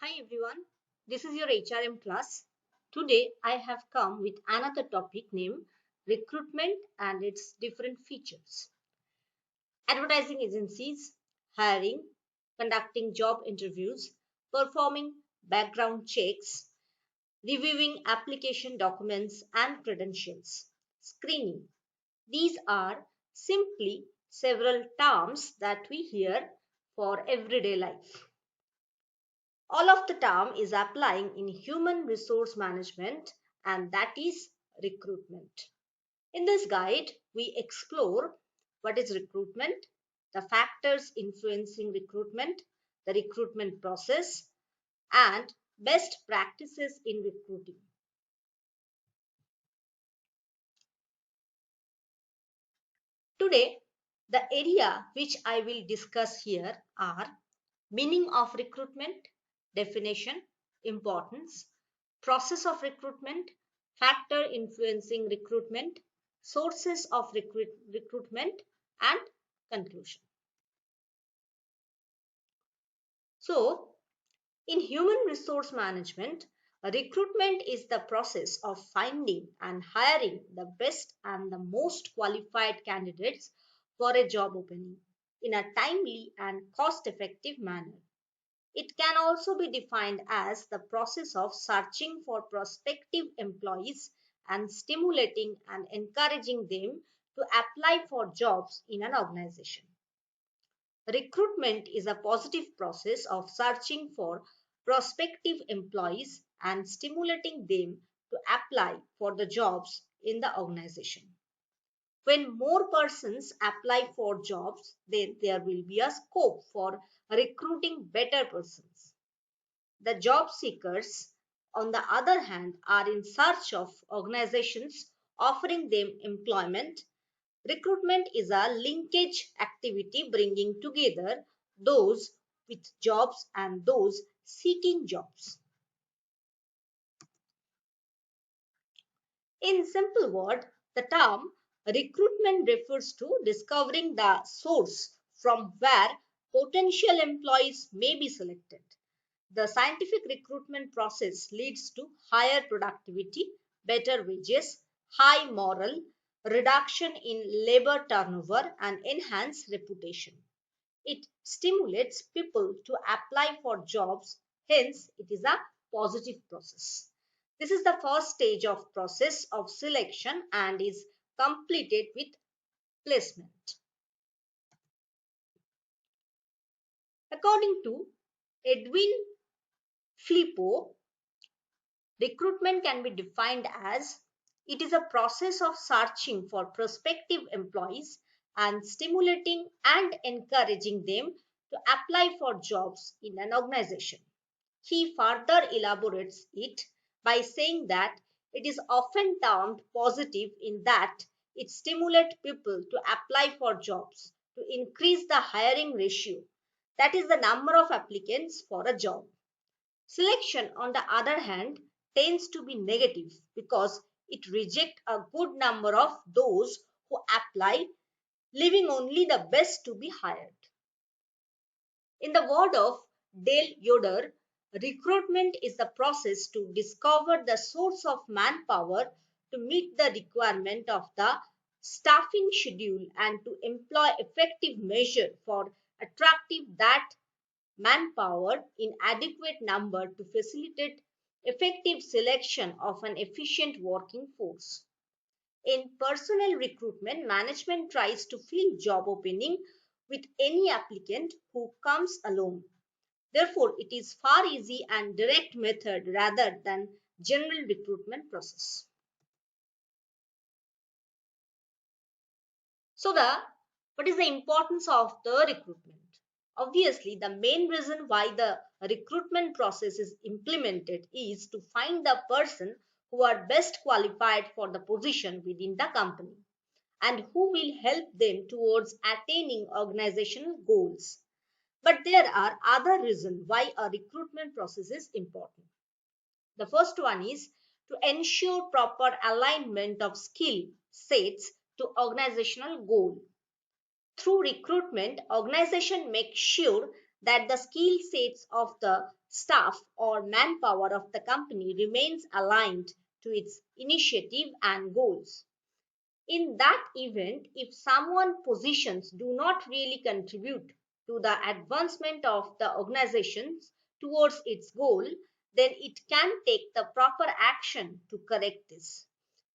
Hi everyone, this is your HRM class. Today I have come with another topic named recruitment and its different features. Advertising agencies, hiring, conducting job interviews, performing background checks, reviewing application documents and credentials, screening. These are simply several terms that we hear for everyday life. All of the term is applying in human resource management, and that is recruitment. In this guide, we explore what is recruitment, the factors influencing recruitment, the recruitment process, and best practices in recruiting. Today, the area which I will discuss here are meaning of recruitment, definition, importance, process of recruitment, factor influencing recruitment, sources of recruitment, and conclusion. So, in human resource management, recruitment is the process of finding and hiring the best and the most qualified candidates for a job opening in a timely and cost effective manner. It can also be defined as the process of searching for prospective employees and stimulating and encouraging them to apply for jobs in an organization. Recruitment is a positive process of searching for prospective employees and stimulating them to apply for the jobs in the organization. When more persons apply for jobs, then there will be a scope for recruiting better persons. The job seekers, on the other hand, are in search of organizations offering them employment. Recruitment is a linkage activity bringing together those with jobs and those seeking jobs. In simple word, the term recruitment refers to discovering the source from where potential employees may be selected. The scientific recruitment process leads to higher productivity, better wages, high moral, reduction in labor turnover, and enhanced reputation. It stimulates people to apply for jobs, hence, it is a positive process. This is the first stage of process of selection and is completed with placement. According to Edwin Filippo, recruitment can be defined as it is a process of searching for prospective employees and stimulating and encouraging them to apply for jobs in an organization. He further elaborates it by saying that it is often termed positive in that it stimulates people to apply for jobs to increase the hiring ratio, that is, the number of applicants for a job. Selection, on the other hand, tends to be negative because it rejects a good number of those who apply, leaving only the best to be hired. In the word of Dale Yoder, recruitment is the process to discover the source of manpower to meet the requirement of the staffing schedule and to employ effective measure for attractive that manpower in adequate number to facilitate effective selection of an efficient working force. In personnel recruitment, management tries to fill job opening with any applicant who comes along. Therefore, it is far easy and direct method rather than general recruitment process. So what is the importance of the recruitment? Obviously, the main reason why the recruitment process is implemented is to find the person who are best qualified for the position within the company and who will help them towards attaining organizational goals. But there are other reasons why a recruitment process is important. The first one is to ensure proper alignment of skill sets to organizational goal. Through recruitment, organization make sure that the skill sets of the staff or manpower of the company remains aligned to its initiative and goals. In that event, if someone positions do not really contribute to the advancement of the organization towards its goal, then it can take the proper action to correct this,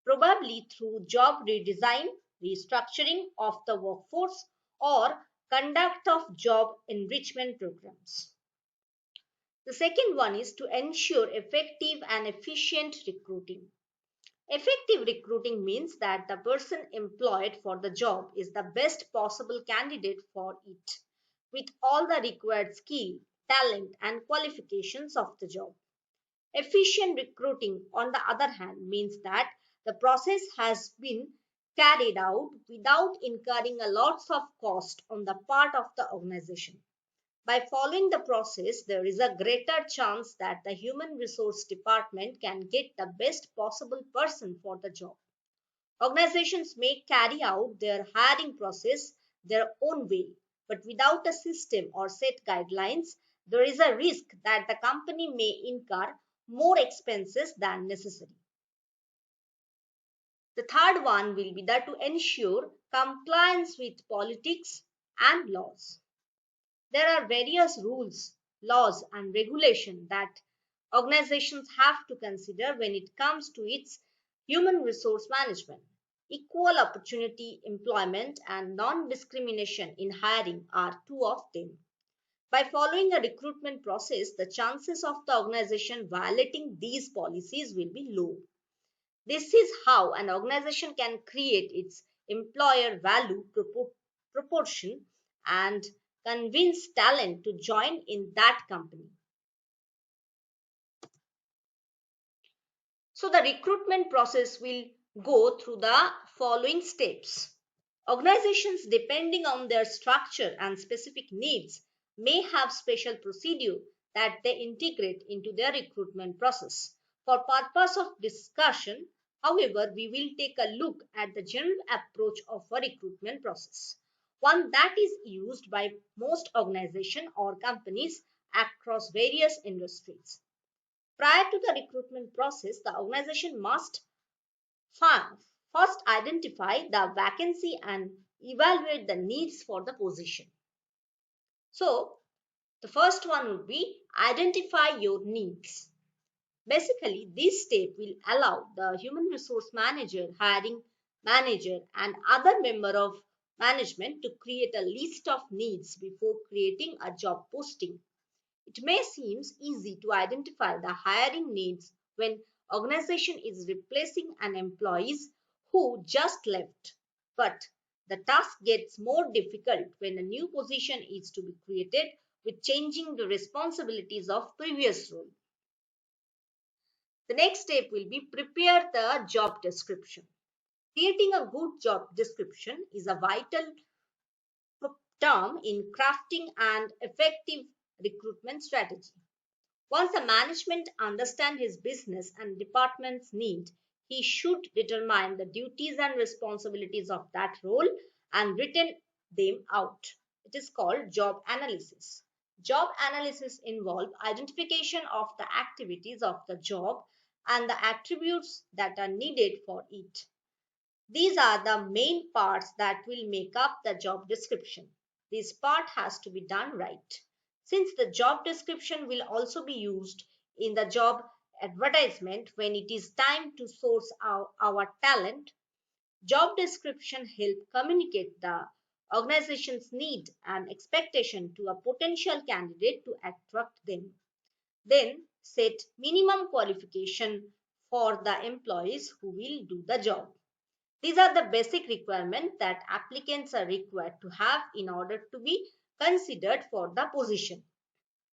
probably through job redesign, restructuring of the workforce, or conduct of job enrichment programs. The second one is to ensure effective and efficient recruiting. Effective recruiting means that the person employed for the job is the best possible candidate for it, with all the required skill, talent, and qualifications of the job. Efficient recruiting, on the other hand, means that the process has been carried out without incurring a lots of cost on the part of the organization. By following the process, there is a greater chance that the human resource department can get the best possible person for the job. Organizations may carry out their hiring process their own way, but without a system or set guidelines, there is a risk that the company may incur more expenses than necessary. The third one will be that to ensure compliance with politics and laws. There are various rules, laws, and regulations that organizations have to consider when it comes to its human resource management. Equal opportunity employment and non discrimination in hiring are two of them. By following a recruitment process, the chances of the organization violating these policies will be low. This is how an organization can create its employer value proportion and convince talent to join in that company. So, the recruitment process will go through the following steps. Organizations, depending on their structure and specific needs, may have special procedure that they integrate into their recruitment process. For purpose of discussion, however, we will take a look at the general approach of a recruitment process, one that is used by most organizations or companies across various industries. Prior to the recruitment process, the organization must first identify the vacancy and evaluate the needs for the position. So, the first one would be identify your needs. Basically, this step will allow the human resource manager, hiring manager, and other member of management to create a list of needs before creating a job posting. It may seem easy to identify the hiring needs when organization is replacing an employee who just left. But the task gets more difficult when a new position is to be created with changing the responsibilities of previous role. The next step will be prepare the job description. Creating a good job description is a vital term in crafting an effective recruitment strategy. Once a management understands his business and department's need, he should determine the duties and responsibilities of that role and written them out. It is called job analysis. Job analysis involves identification of the activities of the job and the attributes that are needed for it. These are the main parts that will make up the job description. This part has to be done right. Since the job description will also be used in the job advertisement when it is time to source our talent, job description help communicate the organization's need and expectation to a potential candidate to attract them. Then set minimum qualification for the employees who will do the job. These are the basic requirements that applicants are required to have in order to be considered for the position.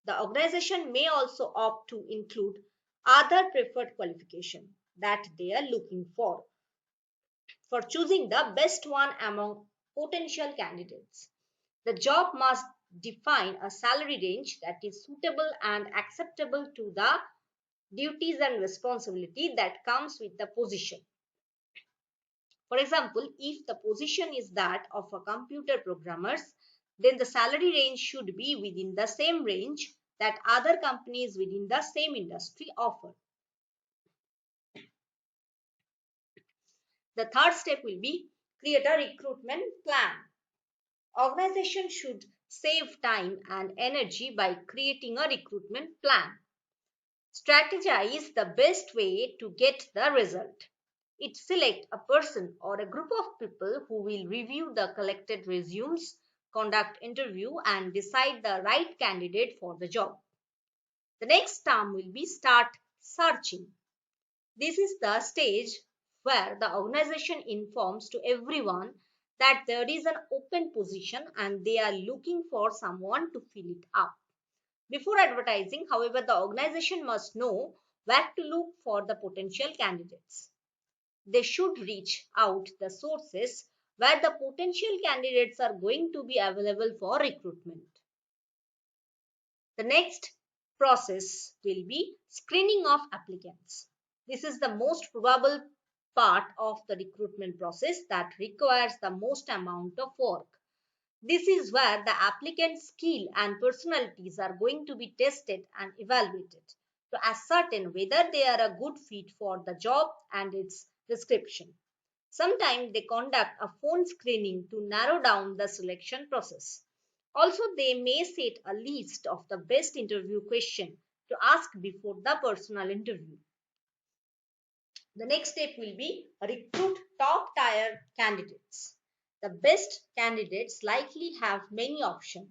The organization may also opt to include other preferred qualification that they are looking for choosing the best one among potential candidates. The job must define a salary range that is suitable and acceptable to the duties and responsibility that comes with the position. For example, if the position is that of a computer programmer, then the salary range should be within the same range that other companies within the same industry offer. The third step will be create a recruitment plan. Organization should save time and energy by creating a recruitment plan. Strategize the best way to get the result. It select a person or a group of people who will review the collected resumes, conduct interview and decide the right candidate for the job. The next term will be start searching. This is the stage where the organization informs to everyone that there is an open position and they are looking for someone to fill it up. Before advertising, however, the organization must know where to look for the potential candidates. They should reach out the sources where the potential candidates are going to be available for recruitment. The next process will be screening of applicants. This is the most probable part of the recruitment process that requires the most amount of work. This is where the applicant's skill and personalities are going to be tested and evaluated to ascertain whether they are a good fit for the job and its description. Sometimes they conduct a phone screening to narrow down the selection process. Also, they may set a list of the best interview questions to ask before the personal interview. The next step will be recruit top tier candidates. The best candidates likely have many options.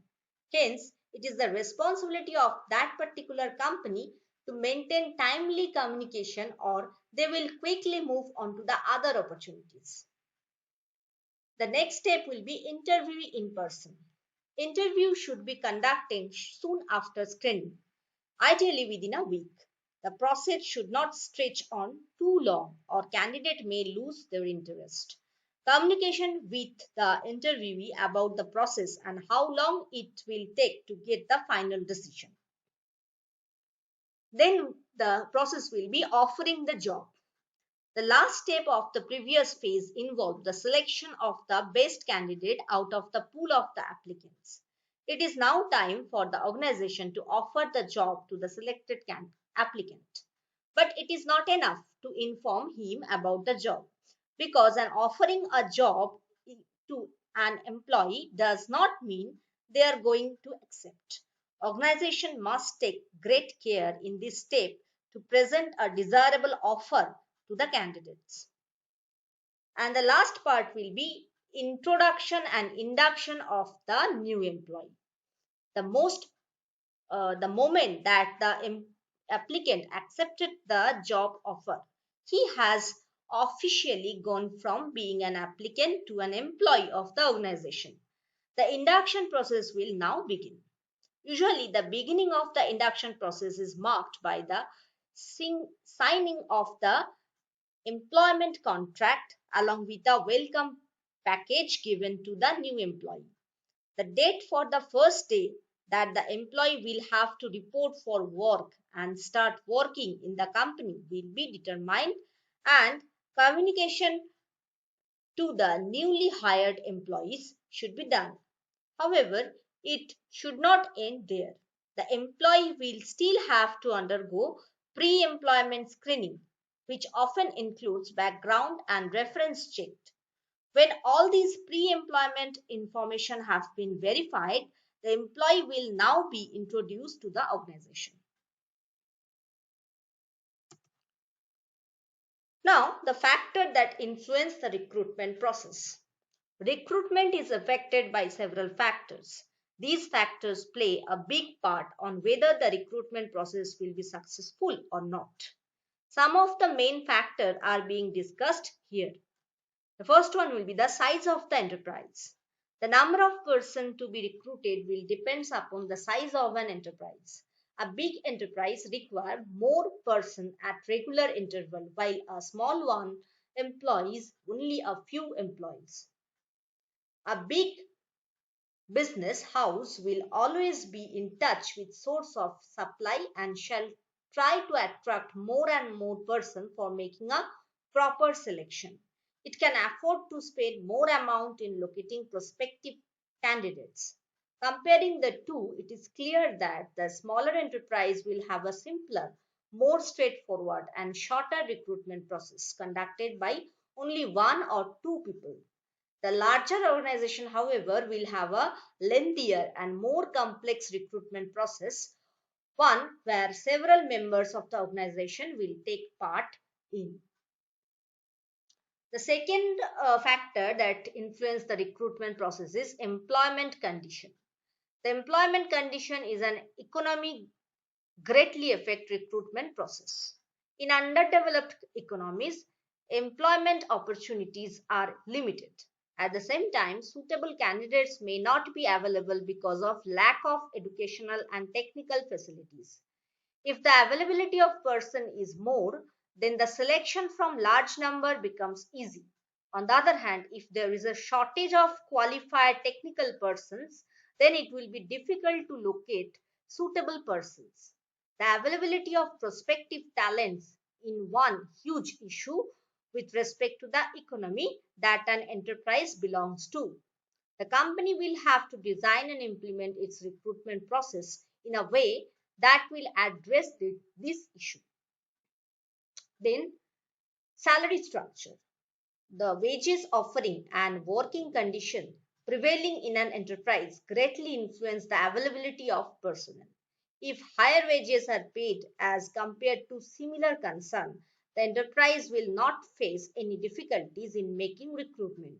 Hence, it is the responsibility of that particular company to maintain timely communication or they will quickly move on to the other opportunities. The next step will be interview in person. Interview should be conducted soon after screening, ideally within a week. The process should not stretch on too long or candidate may lose their interest. Communication with the interviewee about the process and how long it will take to get the final decision. Then the process will be offering the job. The last step of the previous phase involved the selection of the best candidate out of the pool of the applicants. It is now time for the organization to offer the job to the selected applicant. But it is not enough to inform him about the job because an offering a job to an employee does not mean they are going to accept. Organization must take great care in this step to present a desirable offer to the candidates. And the last part will be introduction and induction of the new employee. The moment that the applicant accepted the job offer, he has officially gone from being an applicant to an employee of the organization. The induction process will now begin. Usually, the beginning of the induction process is marked by the signing of the employment contract along with a welcome package given to the new employee. The date for the first day that the employee will have to report for work and start working in the company will be determined and communication to the newly hired employees should be done. However, it should not end there. The employee will still have to undergo pre employment screening, which often includes background and reference check. When all these pre employment information have been verified, the employee will now be introduced to the organization. Now, the factor that influence the recruitment process. Recruitment is affected by several factors. These factors play a big part on whether the recruitment process will be successful or not. Some of the main factors are being discussed here. The first one will be the size of the enterprise. The number of persons to be recruited will depend upon the size of an enterprise. A big enterprise requires more persons at regular interval, while a small one employs only a few employees. A big business house will always be in touch with source of supply and shall try to attract more and more persons for making a proper selection. It can afford to spend more amount in locating prospective candidates. Comparing the two, it is clear that the smaller enterprise will have a simpler, more straightforward, and shorter recruitment process conducted by only one or two people. The larger organization, however, will have a lengthier and more complex recruitment process, one where several members of the organization will take part in. The second factor that influence the recruitment process is employment condition. The employment condition is an economy greatly affect recruitment process. In underdeveloped economies, employment opportunities are limited. At the same time, suitable candidates may not be available because of lack of educational and technical facilities. If the availability of person is more, then the selection from large number becomes easy. On the other hand, if there is a shortage of qualified technical persons, then it will be difficult to locate suitable persons. The availability of prospective talents in one huge issue with respect to the economy that an enterprise belongs to. The company will have to design and implement its recruitment process in a way that will address this issue. Then, salary structure. The wages offering and working condition prevailing in an enterprise greatly influence the availability of personnel. If higher wages are paid as compared to similar concern, the enterprise will not face any difficulties in making recruitment.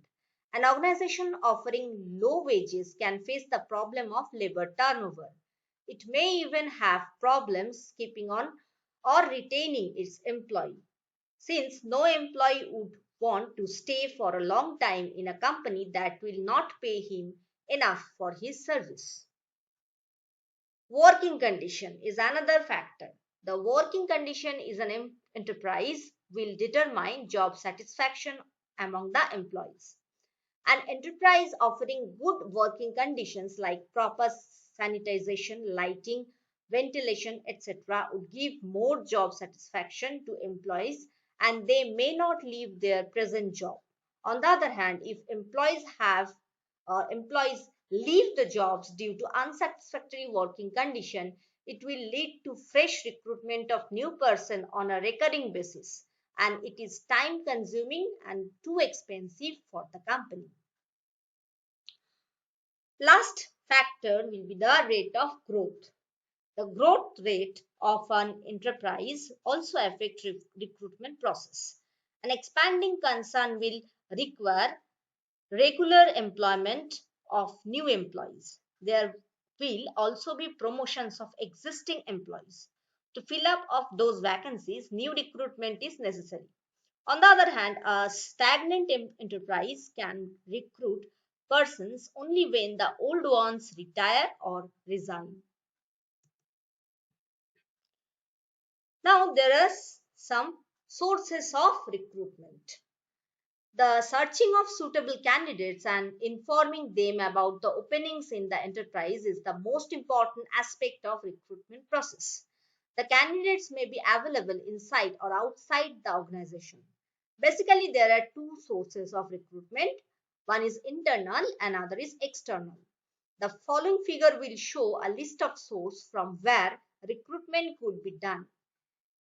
An organization offering low wages can face the problem of labor turnover. It may even have problems keeping on or retaining its employee, since no employee would want to stay for a long time in a company that will not pay him enough for his service. Working condition is another factor. The working condition is an enterprise will determine job satisfaction among the employees. An enterprise offering good working conditions like proper sanitization, lighting, ventilation, etc., would give more job satisfaction to employees and they may not leave their present job. On the other hand, if employees leave the jobs due to unsatisfactory working condition, it will lead to fresh recruitment of new person on a recurring basis and it is time consuming and too expensive for the company. Last factor will be the rate of growth. The growth rate of an enterprise also affects recruitment process. An expanding concern will require regular employment of new employees. There will also be promotions of existing employees. To fill up of those vacancies, new recruitment is necessary. On the other hand, a stagnant enterprise can recruit persons only when the old ones retire or resign. Now, there are some sources of recruitment. The searching of suitable candidates and informing them about the openings in the enterprise is the most important aspect of recruitment process. The candidates may be available inside or outside the organization. Basically, there are two sources of recruitment. One is internal, another is external. The following figure will show a list of sources from where recruitment could be done.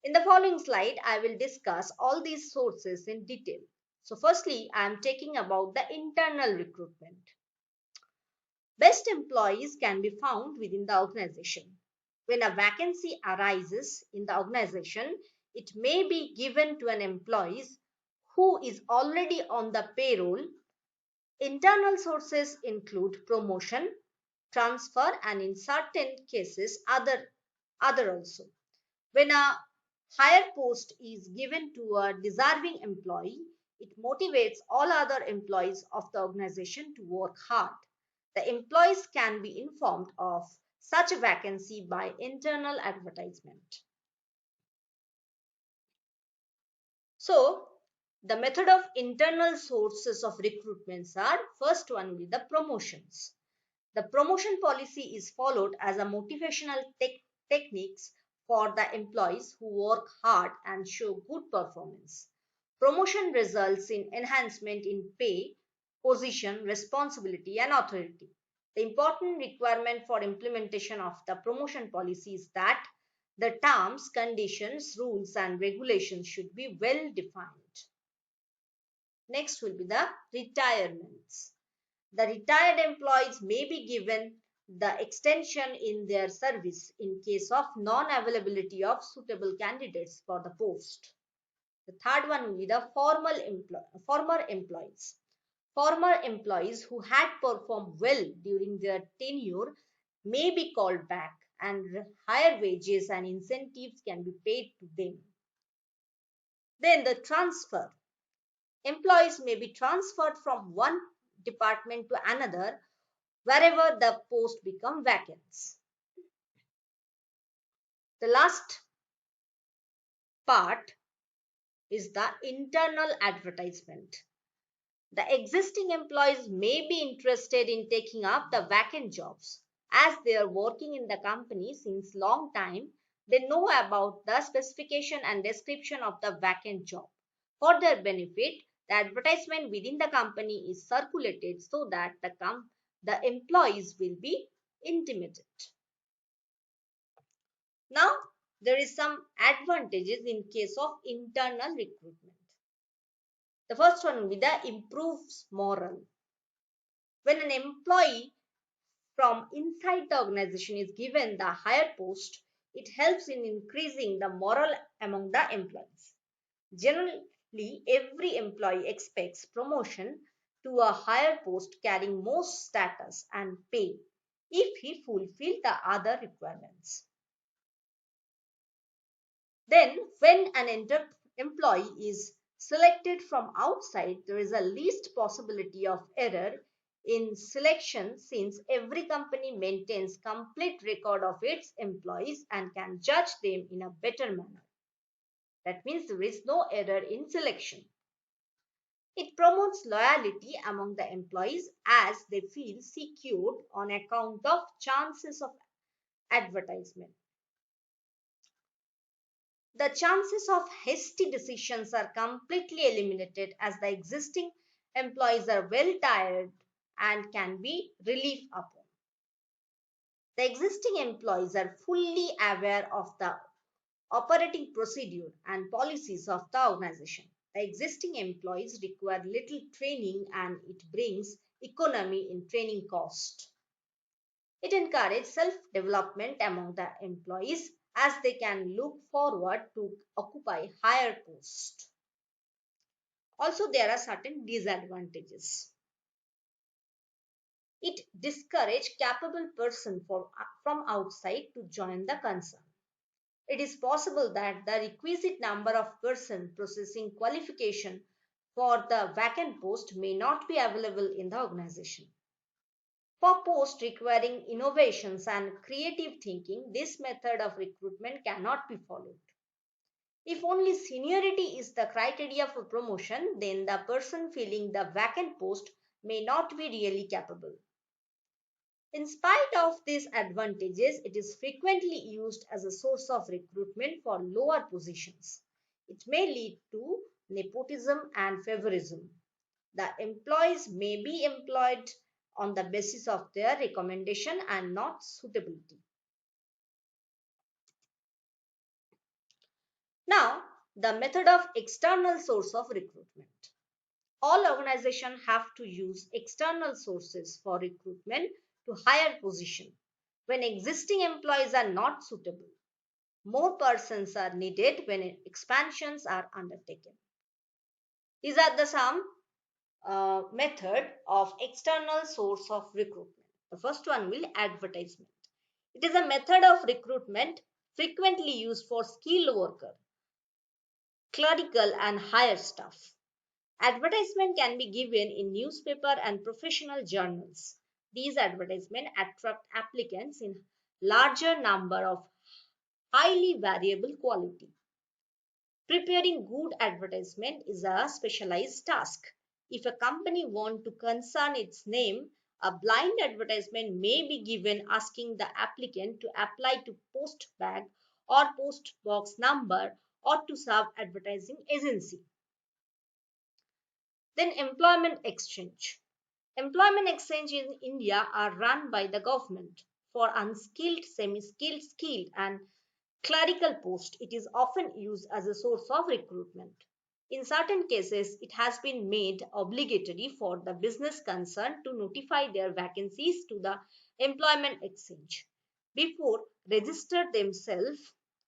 In the following slide, I will discuss all these sources in detail. So firstly, I am taking about the internal recruitment. Best employees can be found within the organization. When a vacancy arises in the organization, it may be given to an employee who is already on the payroll. Internal sources include promotion, transfer, and in certain cases, other also. When a higher post is given to a deserving employee, it motivates all other employees of the organization to work hard. The employees can be informed of such a vacancy by internal advertisement. So, the method of internal sources of recruitments are first one will be the promotions. The promotion policy is followed as a motivational techniques for the employees who work hard and show good performance. Promotion results in enhancement in pay, position, responsibility, and authority. The important requirement for implementation of the promotion policy is that the terms, conditions, rules, and regulations should be well defined. Next will be the retirements. The retired employees may be given the extension in their service in case of non-availability of suitable candidates for the post. The third one will be the former employees. Former employees who had performed well during their tenure may be called back and higher wages and incentives can be paid to them. Then the transfer. Employees may be transferred from one department to another wherever the post become vacant. The last part is the internal advertisement. The existing employees may be interested in taking up the vacant jobs. As they are working in the company since long time, they know about the specification and description of the vacant job. For their benefit, the advertisement within the company is circulated so that the employees will be intimated. Now, there is some advantages in case of internal recruitment. The first one will be the improves morale. When an employee from inside the organization is given the higher post, it helps in increasing the morale among the employees. Generally, every employee expects promotion to a higher post carrying more status and pay if he fulfills the other requirements. Then, when an employee is selected from outside, there is a least possibility of error in selection since every company maintains complete record of its employees and can judge them in a better manner. That means there is no error in selection. It promotes loyalty among the employees as they feel secured on account of chances of advertisement. The chances of hasty decisions are completely eliminated as the existing employees are well tired and can be relieved upon. The existing employees are fully aware of the operating procedure and policies of the organization. The existing employees require little training and it brings economy in training cost. It encourages self-development among the employees as they can look forward to occupy higher posts. Also, there are certain disadvantages. It discourages capable person from outside to join the concern. It is possible that the requisite number of persons possessing qualification for the vacant post may not be available in the organization. For posts requiring innovations and creative thinking, this method of recruitment cannot be followed. If only seniority is the criteria for promotion, then the person filling the vacant post may not be really capable. In spite of these advantages, it is frequently used as a source of recruitment for lower positions. It may lead to nepotism and favorism. The employees may be employed on the basis of their recommendation and not suitability. Now, the method of external source of recruitment. All organizations have to use external sources for recruitment to higher position. When existing employees are not suitable, more persons are needed when expansions are undertaken. These are the some method of external source of recruitment. The first one will advertisement. It is a method of recruitment frequently used for skilled worker, clerical and higher staff. Advertisement can be given in newspaper and professional journals. These advertisements attract applicants in larger number of highly variable quality. Preparing good advertisement is a specialized task. If a company wants to concern its name, a blind advertisement may be given asking the applicant to apply to post bag or post box number or to serve advertising agency. Then employment exchange. Employment exchange in India are run by the government for unskilled, semi-skilled, skilled and clerical posts. It is often used as a source of recruitment. In certain cases, it has been made obligatory for the business concerned to notify their vacancies to the employment exchange. Before register themselves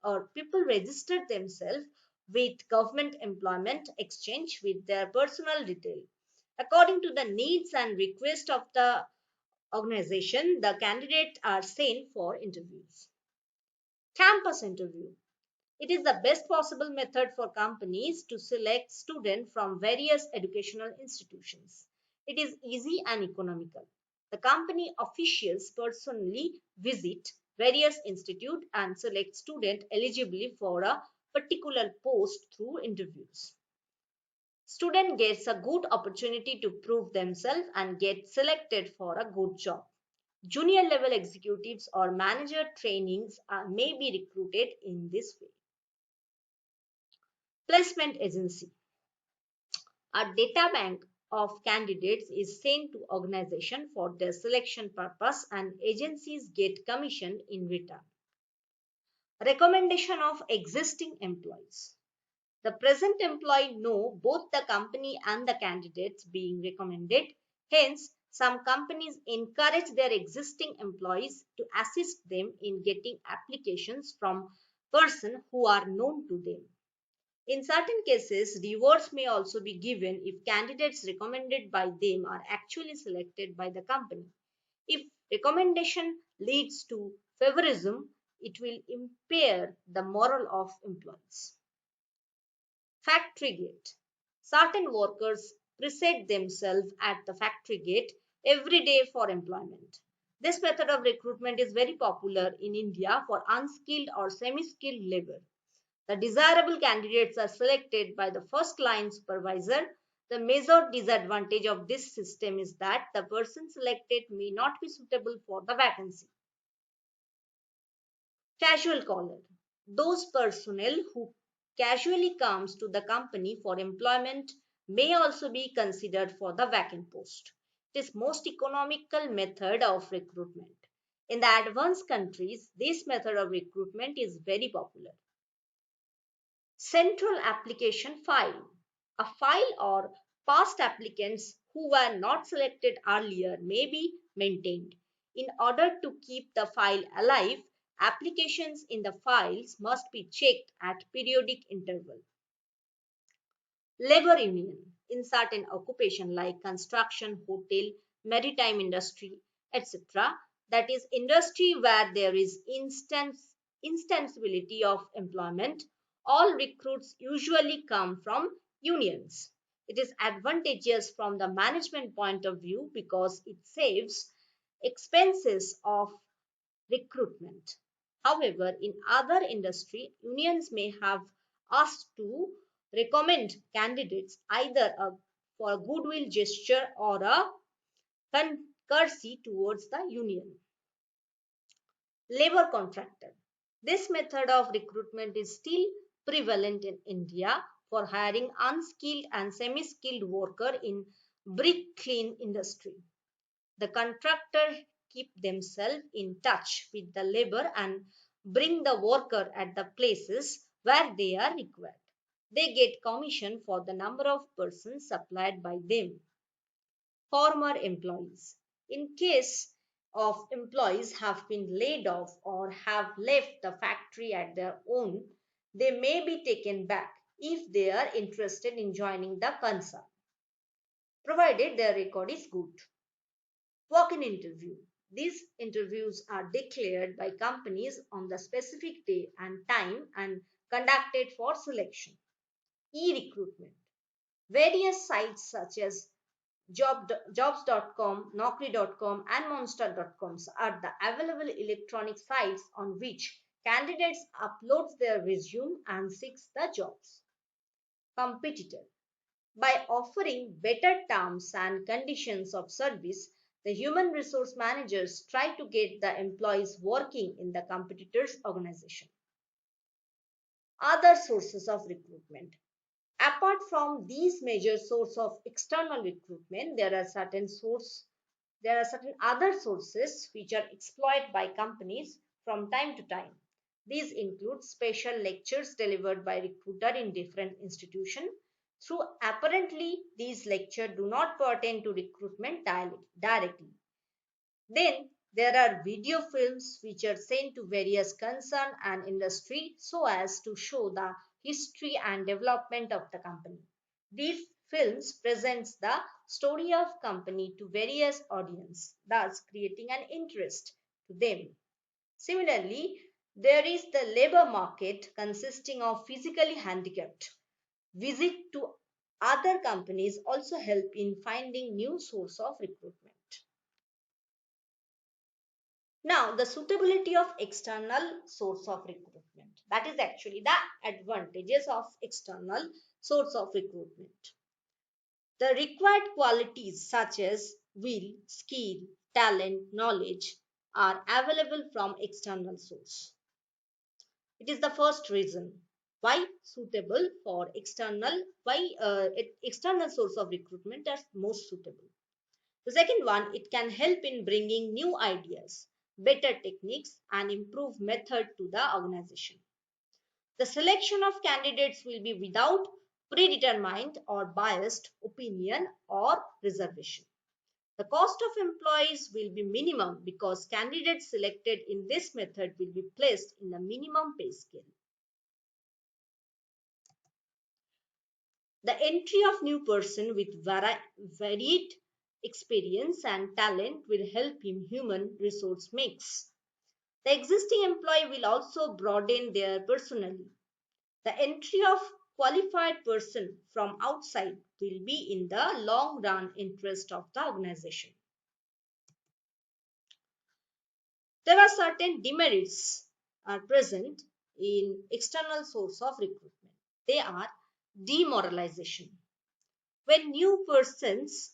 or people registered themselves with government employment exchange with their personal detail. According to the needs and request of the organization, the candidates are sent for interviews. Campus interview. It is the best possible method for companies to select students from various educational institutions. It is easy and economical. The company officials personally visit various institutes and select students eligible for a particular post through interviews. Student gets a good opportunity to prove themselves and get selected for a good job. Junior level executives or manager trainings may be recruited in this way. Placement agency. A data bank of candidates is sent to organization for their selection purpose and agencies get commission in return. Recommendation of existing employees. The present employee know both the company and the candidates being recommended. Hence, some companies encourage their existing employees to assist them in getting applications from persons who are known to them. In certain cases, rewards may also be given if candidates recommended by them are actually selected by the company. If recommendation leads to favorism, it will impair the morale of employees. Factory gate. Certain workers present themselves at the factory gate every day for employment. This method of recruitment is very popular in India for unskilled or semi skilled labor. The desirable candidates are selected by the first line supervisor. The major disadvantage of this system is that the person selected may not be suitable for the vacancy. Casual caller. Those personnel who casually comes to the company for employment may also be considered for the vacant post. It is most economical method of recruitment. In the advanced countries, this method of recruitment is very popular. Central application file. A file or past applicants who were not selected earlier may be maintained. In order to keep the file alive, applications in the files must be checked at periodic interval. Labor union in certain occupation like construction, hotel, maritime industry, etc. That is industry where there is instability of employment. All recruits usually come from unions. It is advantageous from the management point of view because it saves expenses of recruitment. However, in other industry, unions may have asked to recommend candidates either for a goodwill gesture or a courtesy towards the union. Labor contractor. This method of recruitment is still prevalent in India for hiring unskilled and semi-skilled worker in brick kiln industry. The contractor keep themselves in touch with the labor and bring the worker at the places where they are required. They get commission for the number of persons supplied by them. Former employees. In case of employees have been laid off or have left the factory at their own, they may be taken back if they are interested in joining the concern, provided their record is good. Walk-in interview. These interviews are declared by companies on the specific day and time and conducted for selection. E-recruitment. Various sites such as jobs.com, naukri.com and monster.com are the available electronic sites on which candidates upload their resume and seek the jobs. Competitor. By offering better terms and conditions of service, the human resource managers try to get the employees working in the competitor's organization. Other sources of recruitment. Apart from these major source of external recruitment, there are certain other sources which are exploited by companies from time to time. These include special lectures delivered by recruiter in different institutions. Through apparently these lectures do not pertain to recruitment directly. Then there are video films which are sent to various concern and industry so as to show the history and development of the company. These films presents the story of company to various audience, thus creating an interest to them. Similarly, there is the labor market consisting of physically handicapped. Visit to other companies also help in finding new source of recruitment. Now, the suitability of external source of recruitment. That is actually the advantages of external source of recruitment. The required qualities such as will, skill, talent, knowledge are available from external source. It is the first reason why suitable for external source of recruitment are most suitable. The second one, it can help in bringing new ideas, better techniques, and improved method to the organization. The selection of candidates will be without predetermined or biased opinion or reservation. The cost of employees will be minimum because candidates selected in this method will be placed in the minimum pay scale. The entry of new person with varied experience and talent will help in human resource mix. The existing employee will also broaden their personally. The entry of qualified person from outside will be in the long run interest of the organization. There are certain demerits are present in external source of recruitment. They are demoralization. When new persons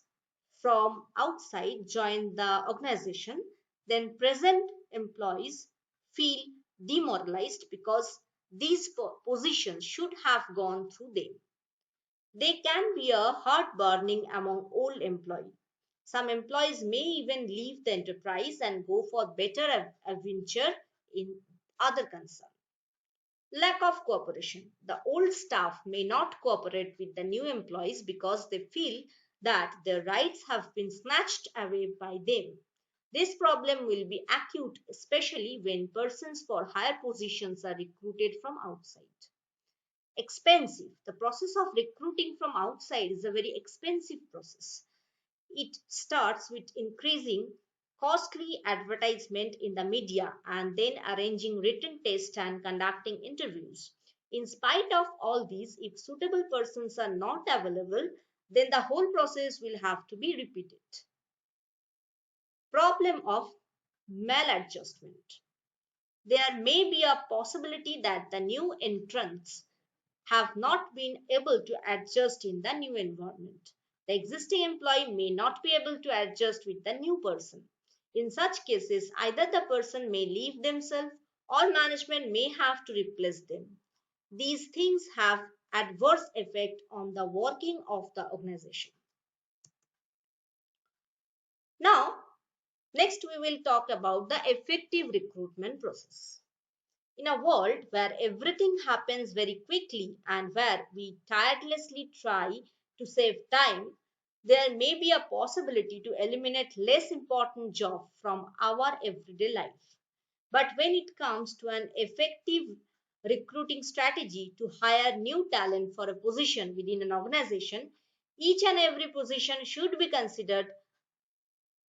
from outside join the organization, then present employees feel demoralized because these positions should have gone through them. They can be a heart burning among old employees. Some employees may even leave the enterprise and go for better adventure in other concerns. Lack of cooperation. The old staff may not cooperate with the new employees because they feel that their rights have been snatched away by them. This problem will be acute, especially when persons for higher positions are recruited from outside. Expensive. The process of recruiting from outside is a very expensive process. It starts with increasing costly advertisement in the media and then arranging written tests and conducting interviews. In spite of all these, if suitable persons are not available, then the whole process will have to be repeated. Problem of maladjustment. There may be a possibility that the new entrants have not been able to adjust in the new environment. The existing employee may not be able to adjust with the new person. In such cases, either the person may leave themselves or management may have to replace them. These things have adverse effect on the working of the organization. Now, next we will talk about the effective recruitment process. In a world where everything happens very quickly and where we tirelessly try to save time, there may be a possibility to eliminate less important jobs from our everyday life. But when it comes to an effective recruiting strategy to hire new talent for a position within an organization, each and every position should be considered.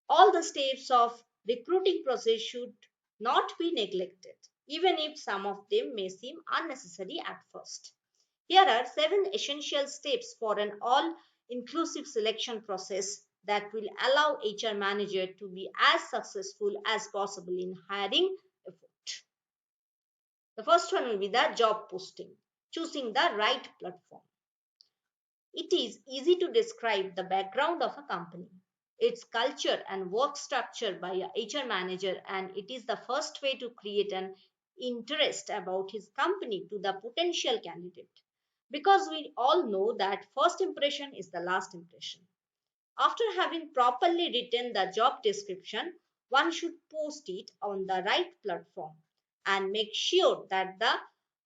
All the steps of recruiting process should not be neglected, even if some of them may seem unnecessary at first. Here are 7 essential steps for an all-inclusive selection process that will allow HR manager to be as successful as possible in hiring effort. The first one will be the job posting, choosing the right platform. It is easy to describe the background of a company, its culture and work structure by a HR manager, and it is the first way to create an interest about his company to the potential candidate. because we all know that first impression is the last impression. After having properly written the job description, one should post it on the right platform and make sure that the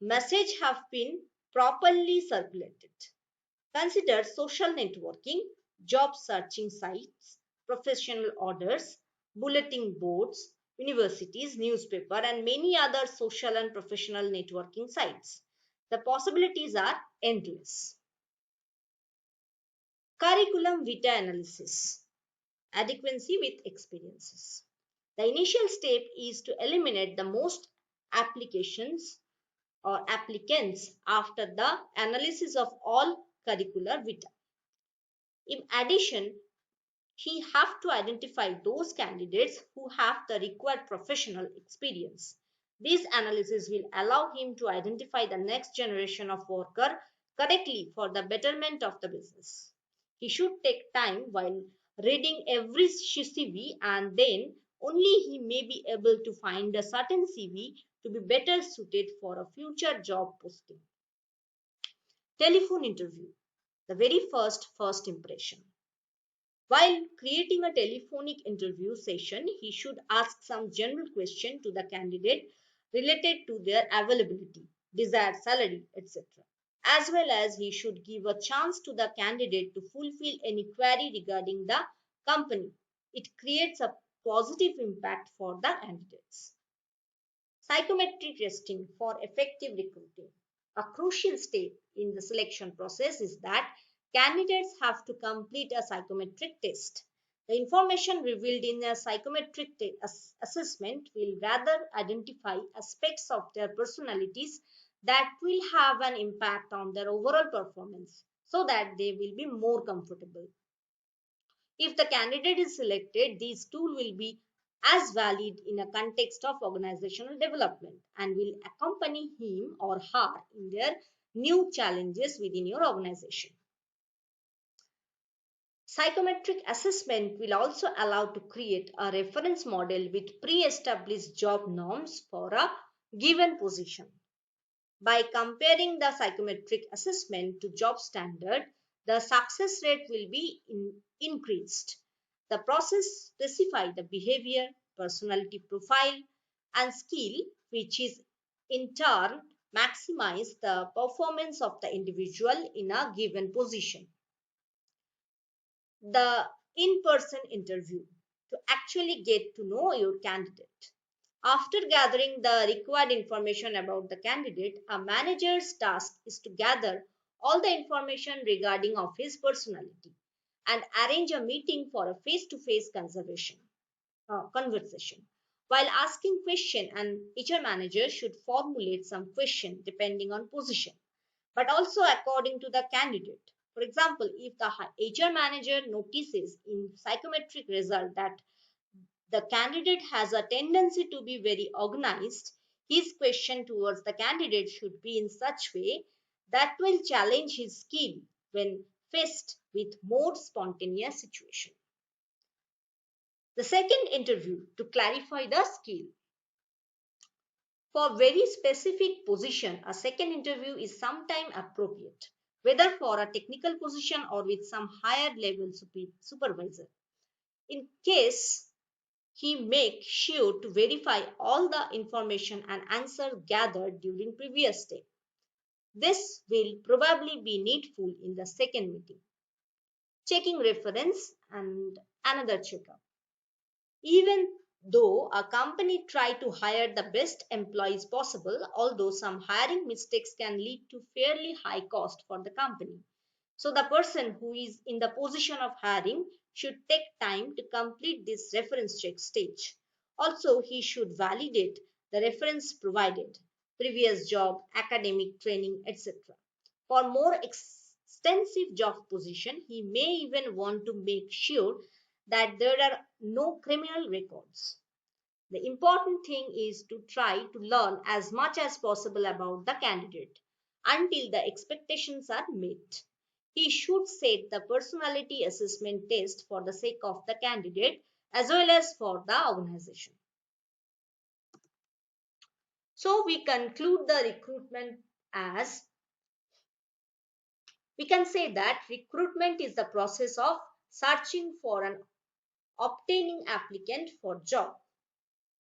message have been properly circulated. Consider social networking, job searching sites, professional orders, bulletin boards, universities, newspaper, and many other social and professional networking sites. The possibilities are endless. Curriculum vitae analysis, adequacy with experiences. The initial step is to eliminate the most applications or applicants after the analysis of all curricular vitae. In addition, he have to identify those candidates who have the required professional experience. This analysis will allow him to identify the next generation of worker correctly for the betterment of the business. He should take time while reading every CV, and then only he may be able to find a certain CV to be better suited for a future job posting. Telephone interview, the very first impression. While creating a telephonic interview session, he should ask some general question to the candidate related to their availability, desired salary, etc. As well as he should give a chance to the candidate to fulfill any query regarding the company. It creates a positive impact for the candidates. Psychometric testing for effective recruiting. A crucial step in the selection process is that candidates have to complete a psychometric test. The information revealed in a psychometric assessment will rather identify aspects of their personalities that will have an impact on their overall performance so that they will be more comfortable. If the candidate is selected, these tools will be as valid in a context of organizational development and will accompany him or her in their new challenges within your organization. Psychometric assessment will also allow to create a reference model with pre-established job norms for a given position. By comparing the psychometric assessment to job standard, the success rate will be increased. The process specifies the behavior, personality profile, and skill, which is in turn maximize the performance of the individual in a given position. The in-person interview to actually get to know your candidate. After gathering the required information about the candidate, a manager's task is to gather all the information regarding of his personality and arrange a meeting for a face-to-face conversation. While asking question, an HR manager should formulate some question depending on position, but also according to the candidate. For example, if the HR manager notices in psychometric result that the candidate has a tendency to be very organized, his question towards the candidate should be in such way that will challenge his skill when faced with more spontaneous situation. The second interview to clarify the skill. For very specific position, a second interview is sometime appropriate, whether for a technical position or with some higher level supervisor. In case he make sure to verify all the information and answer gathered during previous day. This will probably be needful in the second meeting. Checking reference and another checkup. Even though a company try to hire the best employees possible, although some hiring mistakes can lead to fairly high cost for the company. So the person who is in the position of hiring should take time to complete this reference check stage. Also, he should validate the reference provided, previous job, academic training, etc. For more extensive job position, he may even want to make sure that there are no criminal records. The important thing is to try to learn as much as possible about the candidate until the expectations are met. He should set the personality assessment test for the sake of the candidate as well as for the organization. So we conclude the recruitment as We can say that recruitment is the process of searching for an obtaining applicant for job.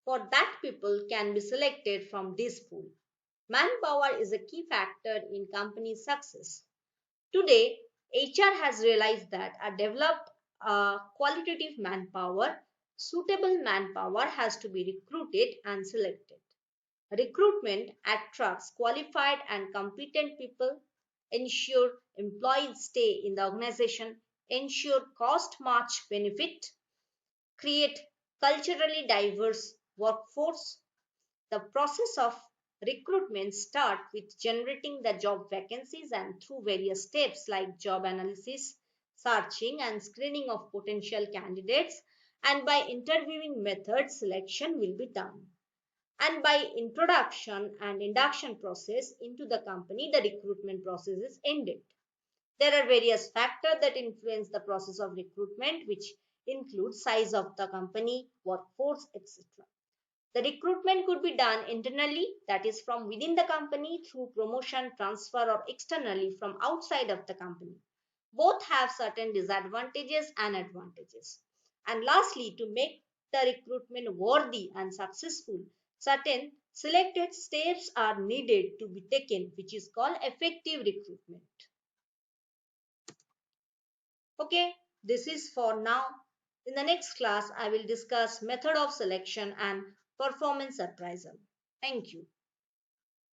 For that people can be selected from this pool. Manpower is a key factor in company success. Today, HR has realized that a developed qualitative manpower, suitable manpower has to be recruited and selected. Recruitment attracts qualified and competent people, ensure employees stay in the organization, ensure cost match benefit, create culturally diverse workforce. The process of recruitment starts with generating the job vacancies and through various steps like job analysis, searching and screening of potential candidates, and by interviewing methods selection will be done. And by introduction and induction process into the company the recruitment process is ended. There are various factors that influence the process of recruitment, which include size of the company, workforce, etc. The recruitment could be done internally, that is, from within the company through promotion, transfer, or externally from outside of the company. Both have certain disadvantages and advantages. And lastly, to make the recruitment worthy and successful, certain selected steps are needed to be taken, which is called effective recruitment. Okay, this is for now. In the next class, I will discuss method of selection and performance appraisal. Thank you.